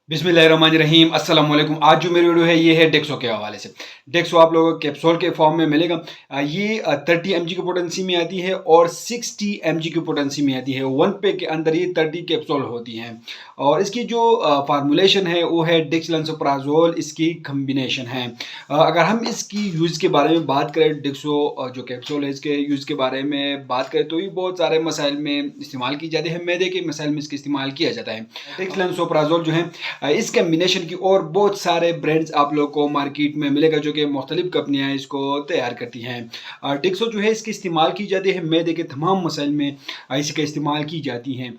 बिस्मिल्लाहिर्रहमानिर्रहीम अस्सलाम वालेकुम। आज जो मेरी वीडियो है ये है डेक्सो के हवाले से। डेक्सो आप लोगों को कैप्सूल के फॉर्म में मिलेगा। ये 30 mg की पोटेंसी में आती है और 60 mg की पोटेंसी में आती है। 1 पैक के अंदर ये 30 कैप्सूल होती हैं और इसकी जो फार्मूलेशन है वो है डेक्सलांसोप्राज़ोल, इसकी कम्बिनेशन है। अगर हम इसकी यूज़ के बारे में बात करें, डेक्सो जो कैप्सूल है इसके यूज़ के बारे में बात करें तो ये बहुत सारे मसाइल में इस्तेमाल की जाती है। मैदे के मसाइल में इसका इस्तेमाल किया जाता है। डेक्सलांसोप्राज़ोल जो है इस कम्बिनेशन की और बहुत सारे ब्रांड्स आप लोग को मार्केट में मिलेगा जो कि मुख्तलिफ कंपनियां इसको तैयार करती हैं। डेक्सो जो है इसकी इस्तेमाल की जाती है मैदे के तमाम मसाइल में। इसका इस्तेमाल की जाती हैं।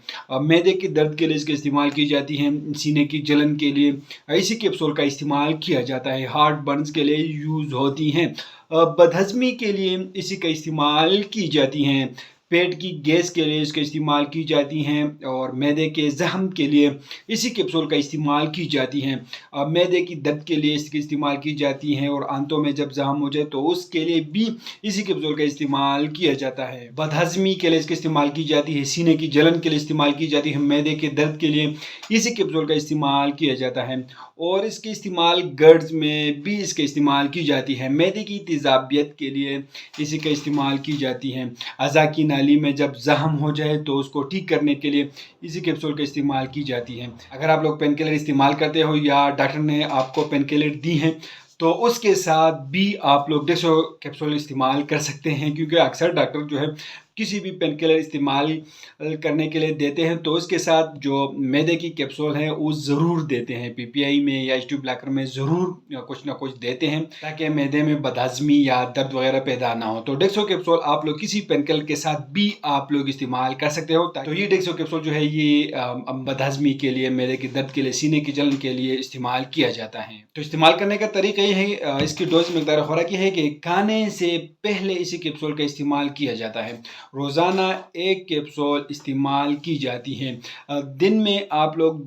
मैदे के दर्द के लिए इसका इस्तेमाल की जाती हैं, सीने की जलन के लिए इसी कैप्सूल का इस्तेमाल किया जाता है। हार्ट बर्न्स के लिए यूज़ होती हैं। बदहज़मी के लिए इसी का इस्तेमाल की जाती हैं। पेट की गैस के लिए इसका इस्तेमाल की जाती हैं और मैदे के ज़ख्म के लिए इसी कैप्सूल का इस्तेमाल की जाती हैं। मैदे की दर्द के लिए इसका इस्तेमाल की जाती हैं और आंतों में जब ज़ख्म हो जाए तो उसके लिए भी इसी कैप्सूल का इस्तेमाल किया जाता है। बदहज़मी के लिए इसका इस्तेमाल की जाती है, सीने की जलन के लिए इस्तेमाल की जाती है, मैदे के दर्द के लिए इसी कैप्सूल का इस्तेमाल किया जाता है और इसके इस्तेमाल गर्ड्स में भी इसका इस्तेमाल की जाती है। मैदे की तेज़ाबियत के लिए इसी का इस्तेमाल की जाती है। अज़ा की नाली में जब ज़ख्म हो जाए तो उसको ठीक करने के लिए इसी कैप्सूल का इस्तेमाल की जाती है। अगर आप लोग पेन किलर इस्तेमाल करते हो या डॉक्टर ने आपको पेन किलर दी हैं तो उसके साथ भी आप लोग डेक्सो कैप्सूल इस्तेमाल कर सकते हैं, क्योंकि अक्सर डॉक्टर जो है किसी भी पेन किलर इस्तेमाल करने के लिए देते हैं तो उसके साथ जो मैदे की कैप्सूल है वो ज़रूर देते हैं। पीपीआई में या एच2 ब्लॉकर में ज़रूर कुछ ना कुछ देते हैं ताकि मैदे में बदहज़मी या दर्द वगैरह पैदा ना हो। तो डेक्सो कैप्सूल आप लोग किसी पेन किलर के साथ भी आप लोग इस्तेमाल कर सकते हो। तो ये डेक्सो कैप्सूल जो है ये बदहज़मी के लिए, मैदे के दर्द के लिए, सीने की जलन के लिए इस्तेमाल किया जाता है। तो इस्तेमाल करने का तरीका ये है, इसकी डोज मकदार खुराक ये है कि खाने से पहले इसी कैप्सूल का इस्तेमाल किया जाता है। रोज़ाना 1 कैप्सूल इस्तेमाल की जाती है। दिन में आप लोग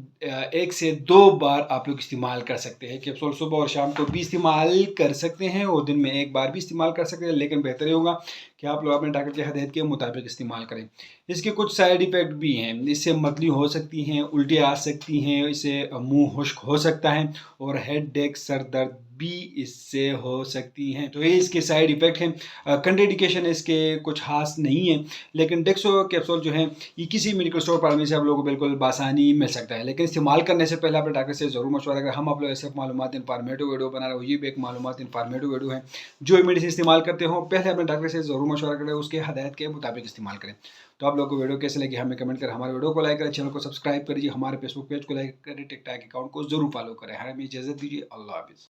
1 से 2 बार आप लोग इस्तेमाल कर सकते हैं। कैप्सूल सुबह और शाम को भी इस्तेमाल कर सकते हैं और दिन में 1 बार भी इस्तेमाल कर सकते हैं, लेकिन बेहतर ये होगा कि आप लोग अपने डॉक्टर की हदायत के मुताबिक इस्तेमाल करें। इसके कुछ साइड इफ़ेक्ट भी हैं। इससे मतली हो सकती हैं, उल्टी आ सकती हैं, इससे मुंह खुश्क हो सकता है और हेडेक, सर दर्द भी इससे हो सकती हैं। तो ये इसके साइड इफ़ेक्ट हैं। कंट्राइंडिकेशन इसके कुछ खास नहीं है, लेकिन डेक्सो कैप्सूल जो है ये किसी मेडिकल स्टोर पर से आप लोगों को बिल्कुल बासानी मिल सकता है, लेकिन इस्तेमाल करने से पहले अपने डॉक्टर से ज़रूर मशवरा करें। हम आप लोग ऐसे मालूमात इन्फॉर्मेटिव वीडियो बना रहे हो, ये भी एक मालूमात इन्फॉर्मेटिव वीडियो है। जो मेडिसिन इस्तेमाल करते हो पहले अपने डॉक्टर से ज़रूर मशवरा करें, उसके हदायत के मुताबिक इस्तेमाल करें। तो आप लोगों को वीडियो कैसे लगी हमें कमेंट करें, हमारे वीडियो को लाइक करें, चैनल को सब्सक्राइब करिए, हमारे फेसबुक पेज को लाइक करें, टिकटॉक अकाउंट को जरूर फॉलो करें। हमें इजाज़त दीजिए। अल्लाह हाफिज़।